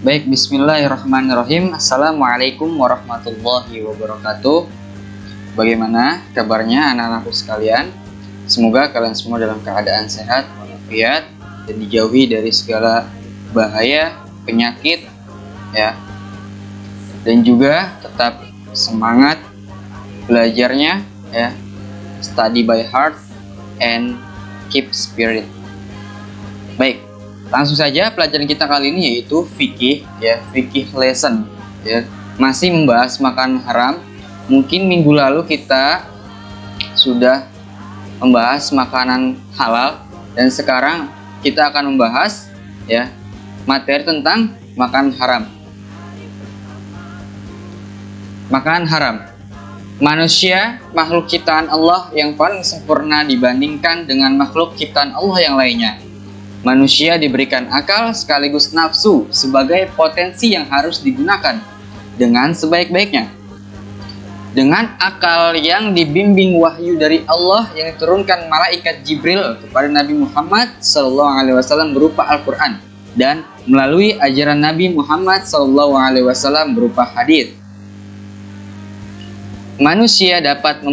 Baik, bismillahirrahmanirrahim. Assalamualaikum warahmatullahi wabarakatuh. Bagaimana kabarnya anak-anakku sekalian? Semoga kalian semua dalam keadaan sehat, walafiat, dan dijauhi dari segala bahaya, penyakit, ya. Dan juga tetap semangat belajarnya, ya. Study by heart and keep spirit. Baik, langsung saja pelajaran kita kali ini yaitu fikih, ya, fikih lesson, ya. Masih membahas makan haram. Mungkin minggu lalu kita sudah membahas makanan halal dan sekarang kita akan membahas, ya, materi tentang makan haram. Makanan haram. Manusia, makhluk ciptaan Allah yang paling sempurna dibandingkan dengan makhluk ciptaan Allah yang lainnya. Manusia diberikan akal sekaligus nafsu sebagai potensi yang harus digunakan dengan sebaik-baiknya. Dengan akal yang dibimbing wahyu dari Allah yang diturunkan malaikat Jibril kepada Nabi Muhammad SAW berupa Al-Quran dan melalui ajaran Nabi Muhammad SAW berupa hadits. Manusia dapat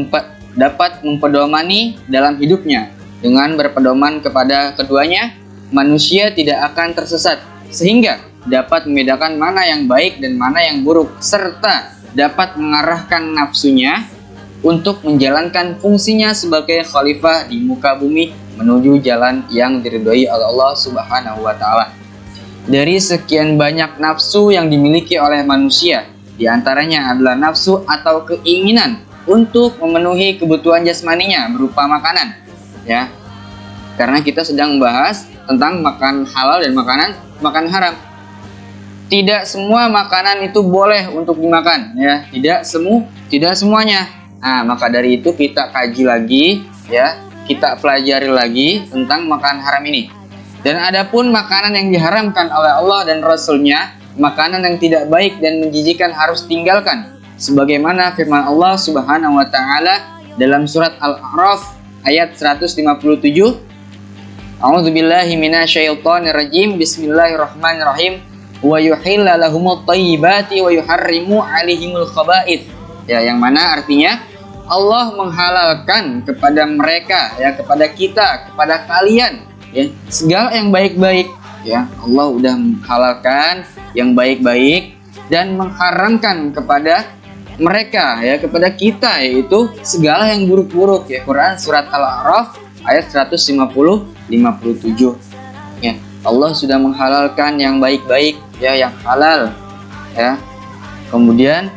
mempedomani dalam hidupnya. Dengan berpedoman kepada keduanya, manusia tidak akan tersesat, sehingga dapat membedakan mana yang baik dan mana yang buruk, serta dapat mengarahkan nafsunya untuk menjalankan fungsinya sebagai khalifah di muka bumi menuju jalan yang diridhoi oleh Allah Subhanahu wa Ta'ala. Dari sekian banyak nafsu yang dimiliki oleh manusia, di antaranya adalah nafsu atau keinginan untuk memenuhi kebutuhan jasmaninya berupa makanan, ya. Karena kita sedang membahas tentang makan halal dan makan haram. Tidak semua makanan itu boleh untuk dimakan, ya. Tidak semuanya. Nah, maka dari itu kita kaji lagi, ya. Kita pelajari lagi tentang makan haram ini. Dan adapun makanan yang diharamkan oleh Allah dan Rasul-Nya, makanan yang tidak baik dan menjijikan harus tinggalkan. Sebagaimana firman Allah Subhanahu wa Ta'ala dalam surat Al-A'raf ayat 157. A'udzubillahi minasyaitonirrajim. Bismillahirrahmanirrahim. Wa yuhilla lahumut thayyibati wa yuharrimu 'alaihimul khaba'ith. Ya, yang mana artinya Allah menghalalkan kepada mereka, ya, kepada kita, kepada kalian, ya, segala yang baik-baik, ya. Allah udah menghalalkan yang baik-baik dan mengharamkan kepada mereka, ya, kepada kita, yaitu segala yang buruk-buruk, ya. Quran surat Al-A'raf ayat 157. Ya, Allah sudah menghalalkan yang baik-baik, ya, yang halal, ya. Kemudian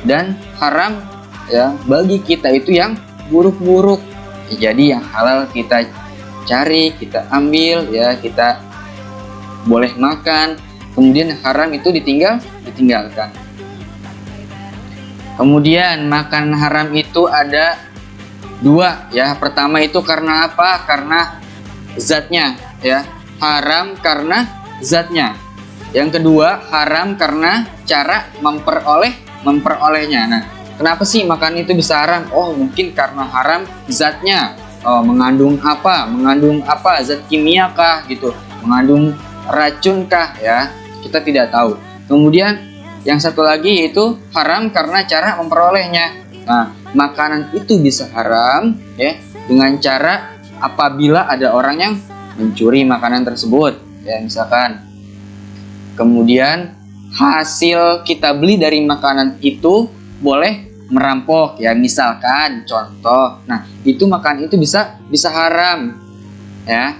dan haram, ya, bagi kita itu yang buruk-buruk. Ya, jadi yang halal kita cari, kita ambil, ya, kita boleh makan. Kemudian haram itu ditinggalkan. Kemudian makan haram itu ada dua, ya. Pertama itu karena apa? Karena zatnya, ya. Haram karena zatnya. Yang kedua, haram karena cara memperolehnya. Nah, kenapa sih makan itu bisa haram? Oh, mungkin karena haram zatnya. Oh, mengandung apa? Zat kimia kah gitu? Mengandung racun kah, ya? Kita tidak tahu. Kemudian yang satu lagi yaitu haram karena cara memperolehnya. Nah, makanan itu bisa haram, ya, dengan cara apabila ada orang yang mencuri makanan tersebut, ya, misalkan. Kemudian hasil kita beli dari makanan itu boleh merampok, ya, misalkan contoh. Nah, itu makan itu bisa haram, ya.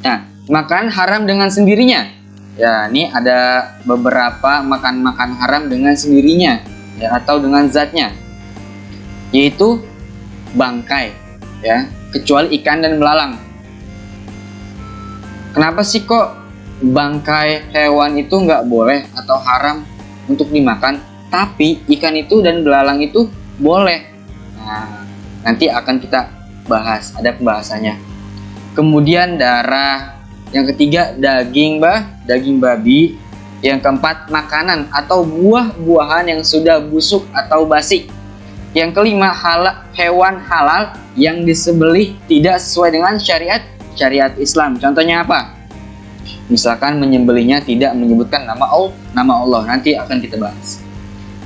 Nah, makan haram dengan sendirinya. Ya, ini ada beberapa makan haram dengan sendirinya, ya, atau dengan zatnya, yaitu bangkai, ya, kecuali ikan dan belalang. Kenapa sih kok bangkai hewan itu nggak boleh atau haram untuk dimakan, tapi ikan itu dan belalang itu boleh? Nah, nanti akan kita bahas, ada pembahasannya. Kemudian darah. Yang ketiga daging babi. Yang keempat makanan atau buah-buahan yang sudah busuk atau basi. Yang kelima hewan halal yang disembelih tidak sesuai dengan syariat Islam. Contohnya apa? Misalkan menyembelihnya tidak menyebutkan nama Allah, nanti akan kita bahas.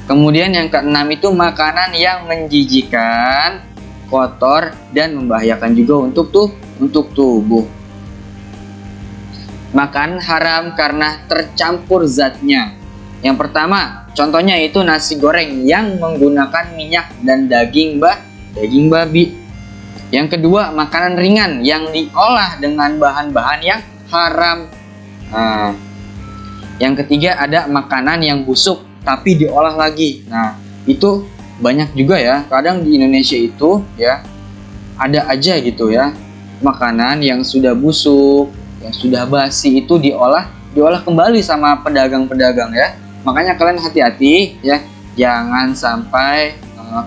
Kemudian yang keenam itu makanan yang menjijikan, kotor, dan membahayakan juga untuk tubuh. Makanan haram karena tercampur zatnya. Yang pertama, contohnya itu nasi goreng yang menggunakan minyak dan daging babi. Yang kedua, makanan ringan yang diolah dengan bahan-bahan yang haram. Yang ketiga, ada makanan yang busuk tapi diolah lagi. Nah, itu banyak juga ya. Kadang di Indonesia itu ya ada aja gitu ya, makanan yang sudah busuk, yang sudah basi itu diolah kembali sama pedagang-pedagang ya. Makanya kalian hati-hati ya, jangan sampai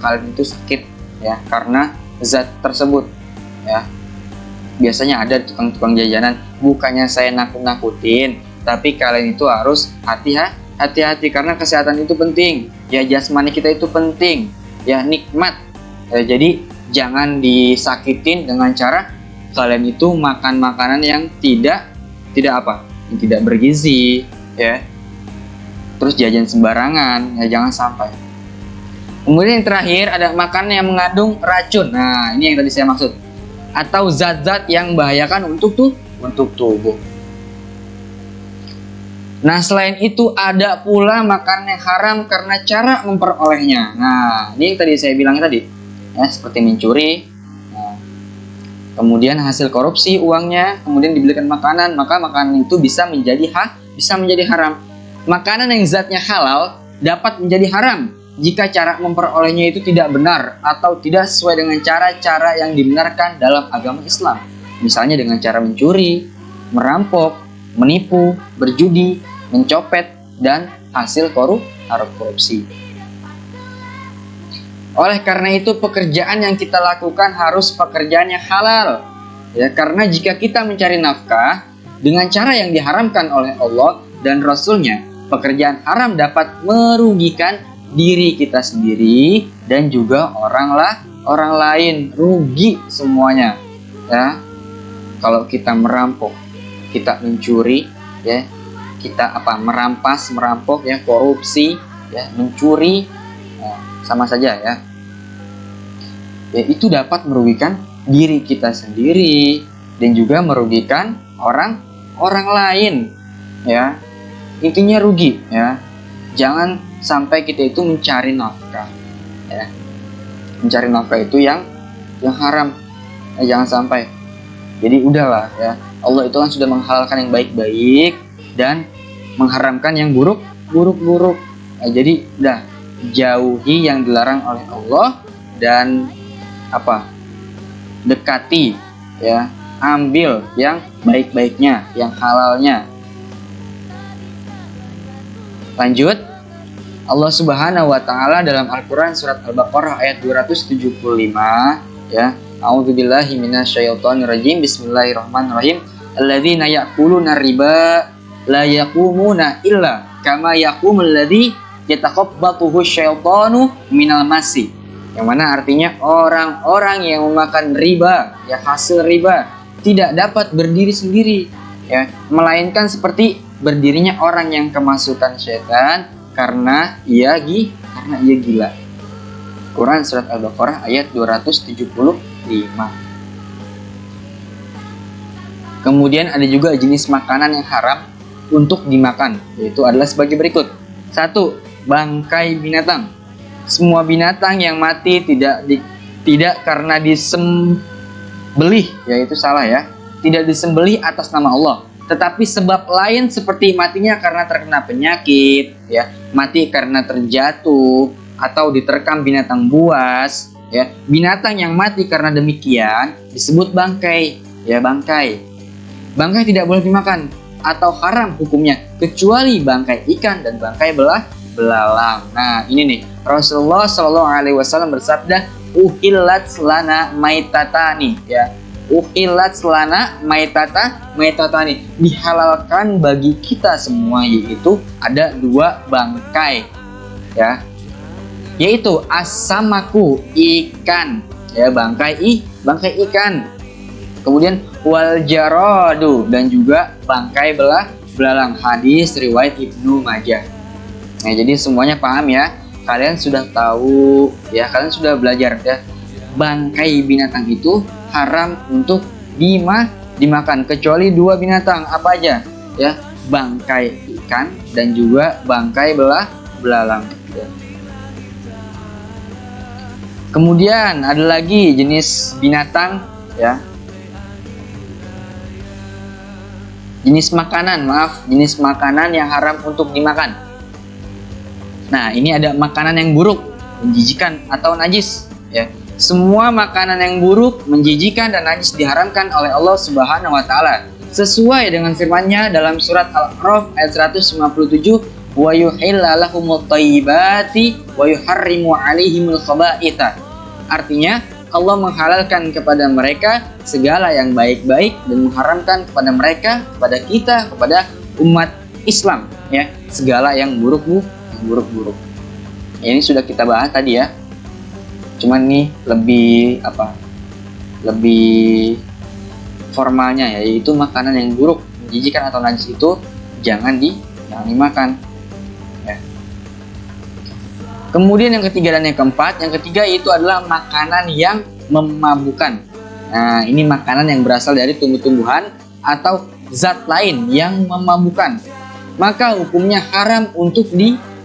kalian itu sakit ya karena zat tersebut ya. Biasanya ada tukang-tukang jajanan, bukannya saya nakut-nakutin, tapi kalian itu harus hati-hati karena kesehatan itu penting ya, jasmani kita itu penting ya, nikmat ya. Jadi jangan disakitin dengan cara kalian itu makan makanan yang tidak bergizi ya, terus jajan sembarangan ya, jangan sampai. Kemudian yang terakhir ada makanan yang mengandung racun. Nah, ini yang tadi saya maksud, atau zat-zat yang membahayakan untuk tubuh. Nah, selain itu ada pula makanan yang haram karena cara memperolehnya. Nah, ini yang tadi saya bilang tadi ya, seperti mencuri. Nah, kemudian hasil korupsi uangnya kemudian dibelikan makanan, maka makanan itu bisa menjadi haram. Makanan yang zatnya halal dapat menjadi haram jika cara memperolehnya itu tidak benar atau tidak sesuai dengan cara-cara yang dibenarkan dalam agama Islam. Misalnya dengan cara mencuri, merampok, menipu, berjudi, mencopet, dan hasil korupsi. Oleh karena itu pekerjaan yang kita lakukan harus pekerjaan yang halal. Ya, karena jika kita mencari nafkah dengan cara yang diharamkan oleh Allah dan Rasul-Nya, pekerjaan haram dapat merugikan diri kita sendiri dan juga orang lain, rugi semuanya ya. Kalau kita merampok, kita mencuri ya, kita merampok ya, korupsi ya, mencuri ya, sama saja ya. Ya, itu dapat merugikan diri kita sendiri dan juga merugikan orang lain ya. Intinya rugi ya. Jangan sampai kita itu mencari nafkah ya. Mencari nafkah itu yang haram ya, jangan sampai. Jadi udahlah ya, Allah itu kan sudah menghalalkan yang baik-baik dan mengharamkan yang buruk. Ya, jadi udah jauhi yang dilarang oleh Allah dan dekati ya, ambil yang baik-baiknya, yang halalnya. Lanjut, Allah Subhanahu wa taala dalam Al-Qur'an surat Al-Baqarah ayat 275 ya. A'udzubillahi minasyaitonirrajim. Bismillahirrahmanirrahim. Alladzina ya'kuluna riba la yaqumuna illa kama yaqumul ladzi yatakhabbathu syaitanu minal masi. Yang mana artinya orang-orang yang memakan riba, ya hasil riba, tidak dapat berdiri sendiri ya, melainkan seperti berdirinya orang yang kemasukan syaitan karena ia gila. Quran surat Al-Baqarah ayat 275. Kemudian ada juga jenis makanan yang haram untuk dimakan, yaitu adalah sebagai berikut. 1. Bangkai binatang. Semua binatang yang mati tidak karena disembelih, yaitu salah ya. Tidak disembelih atas nama Allah, tetapi sebab lain seperti matinya karena terkena penyakit, ya, mati karena terjatuh atau diterkam binatang buas, ya. Binatang yang mati karena demikian disebut bangkai, ya, bangkai. Bangkai tidak boleh dimakan atau haram hukumnya kecuali bangkai ikan dan bangkai belalang. Nah, ini nih, Rasulullah SAW bersabda, "Uhillat lana maitatani," ya. Uhillat lana maitatani, dihalalkan bagi kita semua, yaitu ada 2 bangkai ya, yaitu asamaku, ikan ya, bangkai ikan, Kemudian wal jaradu, dan juga bangkai belalang, hadis riwayat Ibnu Majah. Nah, jadi semuanya paham ya. Kalian sudah tahu ya, kalian sudah belajar ya. Bangkai binatang itu haram untuk dimakan kecuali dua binatang, apa aja? Ya, bangkai ikan dan juga bangkai belalang. Ya. Kemudian ada lagi jenis binatang ya. Jenis makanan yang haram untuk dimakan. Nah, ini ada makanan yang buruk, menjijikan atau najis ya. Semua makanan yang buruk, menjijikan dan najis diharamkan oleh Allah Subhanahu wa taala. Sesuai dengan firman-Nya dalam surat Al-A'raf ayat 157, wa yuhilla lahumut thayyibati wa yuharrimu 'alaihimul khaba'itha. Artinya, Allah menghalalkan kepada mereka segala yang baik-baik dan mengharamkan kepada mereka, kepada kita, kepada umat Islam ya, segala yang buruk-buruk. Ini sudah kita bahas tadi ya. Cuman nih lebih formalnya ya, yaitu makanan yang buruk, menjijikan atau najis itu jangan dimakan ya. Kemudian yang ketiga dan yang keempat, yang ketiga itu adalah makanan yang memabukkan. Nah, ini makanan yang berasal dari tumbuh-tumbuhan atau zat lain yang memabukkan, maka hukumnya haram untuk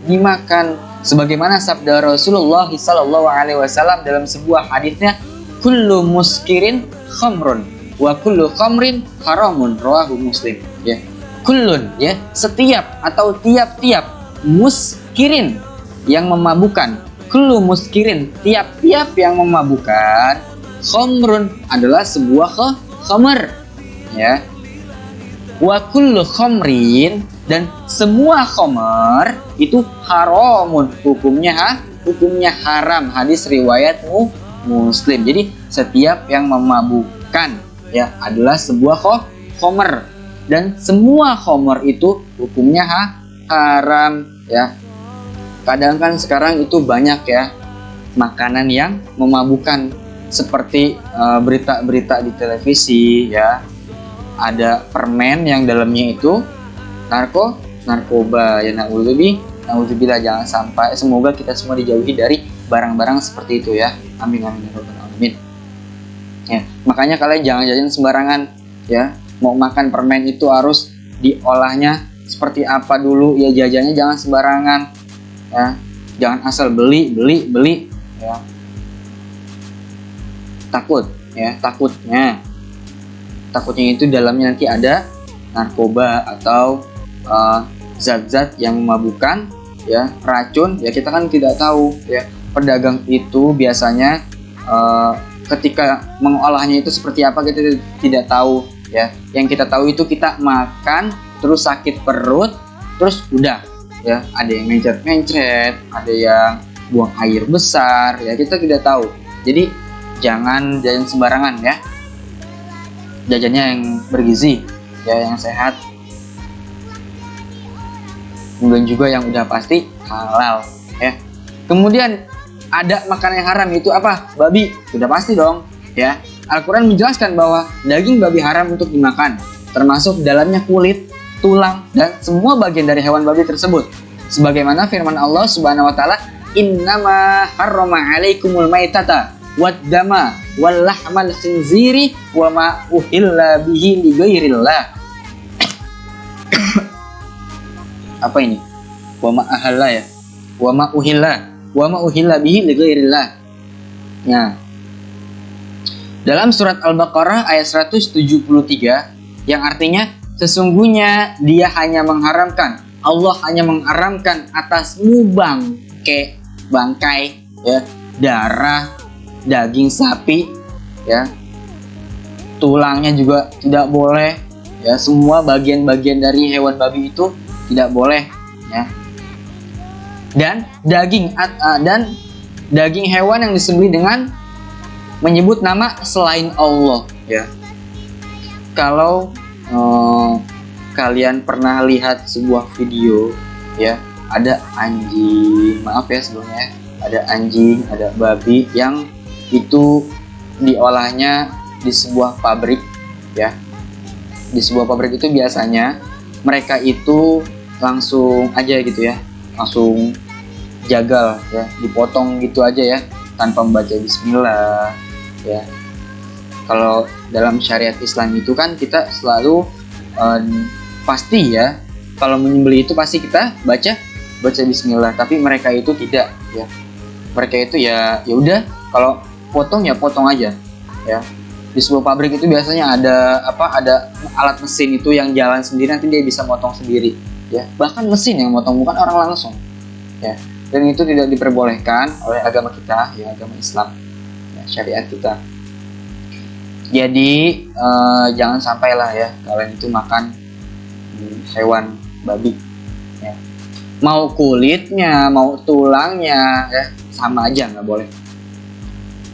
dimakan. Sebagaimana sabda Rasulullah SAW dalam sebuah hadisnya, kullu muskirin khamrun wa kullu khamrin haramun, rawahu Muslim. Ya, kullun ya, setiap atau tiap-tiap, muskirin yang memabukkan, kullu muskirin tiap-tiap yang memabukkan, khamrun adalah sebuah khamr ya. Wa kullu khamrin, dan semua khamr itu haramun, hukumnya haram, hadis riwayat Muslim. Jadi setiap yang memabukkan ya adalah sebuah khamr, dan semua khamr itu hukumnya haram ya. Kadang kan sekarang itu banyak ya makanan yang memabukkan, seperti berita-berita di televisi ya. Ada permen yang dalamnya itu narkoba ya, na'udzubillah, jangan sampai, semoga kita semua dijauhi dari barang-barang seperti itu ya. Amin amin ya rabbal alamin. Ya, makanya kalian jangan jajan sembarangan ya. Mau makan permen itu harus diolahnya seperti apa dulu ya, jajannya jangan sembarangan ya. Jangan asal beli ya. Takutnya itu dalamnya nanti ada narkoba atau zat-zat yang memabukkan ya, racun ya, kita kan tidak tahu ya. Pedagang itu biasanya ketika mengolahnya itu seperti apa kita tidak tahu ya. Yang kita tahu itu kita makan terus sakit perut, terus udah ya, ada yang mencret, ada yang buang air besar ya, kita tidak tahu. Jadi jangan jajan sembarangan ya, jajannya yang bergizi ya, yang sehat, kemudian juga yang udah pasti halal ya. Kemudian ada makanan yang haram, itu apa? Babi, sudah pasti dong ya. Al-Quran menjelaskan bahwa daging babi haram untuk dimakan, termasuk dalamnya kulit, tulang, dan semua bagian dari hewan babi tersebut. Sebagaimana firman Allah Subhanahu wa taala, innama harrama alaikumul maitata wad dama wal lahmal khinziri wa ma uhilla bihi li ghairillah. Apa ini? Wa ma ahalla ya. Wa ma uhilla bihi li ghairillah. Nah, dalam surat Al-Baqarah ayat 173 yang artinya sesungguhnya dia hanya mengharamkan, Allah hanya mengharamkan atasmu bangkai ya, darah, daging sapi ya, tulangnya juga tidak boleh ya, semua bagian-bagian dari hewan babi itu tidak boleh ya. Dan daging hewan yang disembelih dengan menyebut nama selain Allah ya. Kalau kalian pernah lihat sebuah video ya, ada anjing, maaf ya sebelumnya, ada anjing, ada babi yang itu diolahnya di sebuah pabrik ya. Di sebuah pabrik itu biasanya mereka itu langsung aja gitu ya, langsung jagal ya, dipotong gitu aja ya, tanpa membaca bismillah ya. Kalau dalam syariat Islam itu kan kita selalu pasti ya, kalau menyembelih itu pasti kita baca bismillah, tapi mereka itu tidak ya. Mereka itu ya udah, kalau potong ya potong aja ya. Di sebuah pabrik itu biasanya ada alat mesin itu yang jalan sendiri, nanti dia bisa motong sendiri ya. Bahkan mesin yang motong, bukan orang langsung ya. Dan itu tidak diperbolehkan oleh agama kita ya, agama Islam ya, syariat kita. Jadi jangan sampailah ya kalian itu makan hewan babi ya. Mau kulitnya, mau tulangnya ya, sama aja, nggak boleh.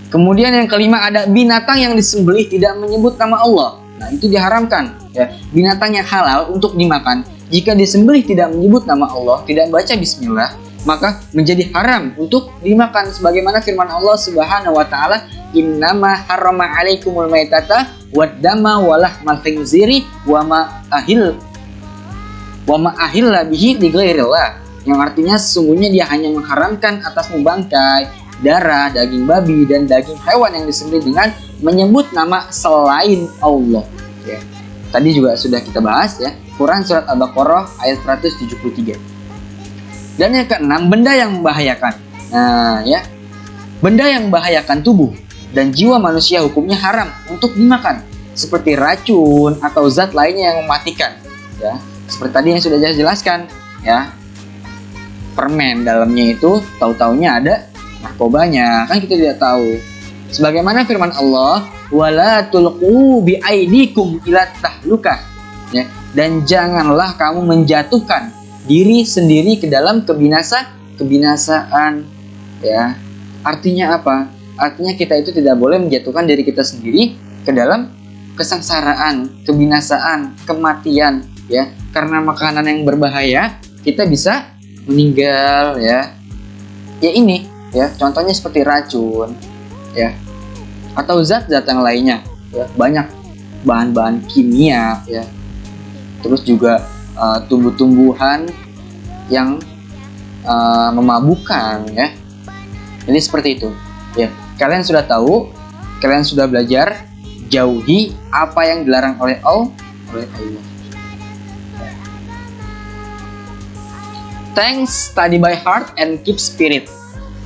Kemudian yang kelima, ada binatang yang disembelih tidak menyebut nama Allah. Nah, itu diharamkan ya. Binatang yang halal untuk dimakan, jika disembelih tidak menyebut nama Allah, tidak baca bismillah, maka menjadi haram untuk dimakan, sebagaimana firman Allah Subhanahu wa taala, innama harrama alaikumul maitata wad dama walahmal khinziri wa ma ahilla bihi li ghairillah, yang artinya sesungguhnya dia hanya mengharamkan atasmu bangkai, darah, daging babi, dan daging hewan yang disembelih dengan menyebut nama selain Allah ya. Tadi juga sudah kita bahas ya, Quran surat Al-Baqarah ayat 173. Dan yang keenam, benda yang membahayakan. Nah ya, benda yang membahayakan tubuh dan jiwa manusia hukumnya haram untuk dimakan, seperti racun atau zat lainnya yang mematikan ya. Seperti tadi yang sudah saya jelaskan ya, permen dalamnya itu tahu-taunya ada narkobanya, kan kita tidak tahu. Sebagaimana firman Allah, wala tulqu bi aidikum ila tahlukah ya, dan janganlah kamu menjatuhkan diri sendiri ke dalam kebinasaan ya. Artinya apa? Artinya kita itu tidak boleh menjatuhkan diri kita sendiri ke dalam kesengsaraan, kebinasaan, kematian ya. Karena makanan yang berbahaya kita bisa meninggal ya. Ya ini ya, contohnya seperti racun ya, atau zat-zat yang lainnya ya. Banyak bahan-bahan kimia ya, terus juga tumbuh-tumbuhan yang memabukkan ya. Jadi seperti itu ya. Kalian sudah tahu, kalian sudah belajar, jauhi apa yang dilarang oleh Allah. Thanks, study by heart and keep spirit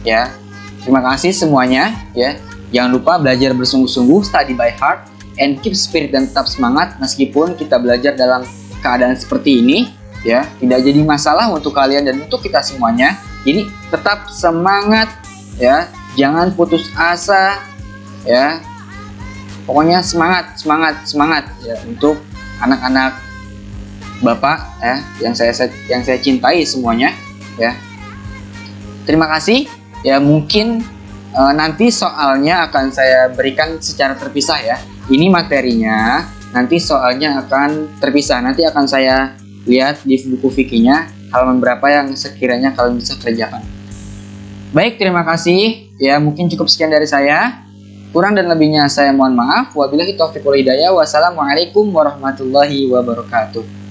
ya. Terima kasih semuanya ya. Jangan lupa belajar bersungguh-sungguh, study by heart and keep spirit, dan tetap semangat meskipun kita belajar dalam keadaan seperti ini ya. Tidak jadi masalah untuk kalian dan untuk kita semuanya. Jadi tetap semangat ya. Jangan putus asa ya. Pokoknya semangat ya untuk anak-anak Bapak ya, yang saya cintai semuanya ya. Terima kasih ya. Mungkin nanti soalnya akan saya berikan secara terpisah ya. Ini materinya, nanti soalnya akan terpisah. Nanti akan saya lihat di buku fikihnya halaman berapa yang sekiranya kalian bisa kerjakan. Baik, terima kasih ya. Mungkin cukup sekian dari saya. Kurang dan lebihnya saya mohon maaf. Wabillahi taufiq wal hidayah. Wassalamualaikum warahmatullahi wabarakatuh.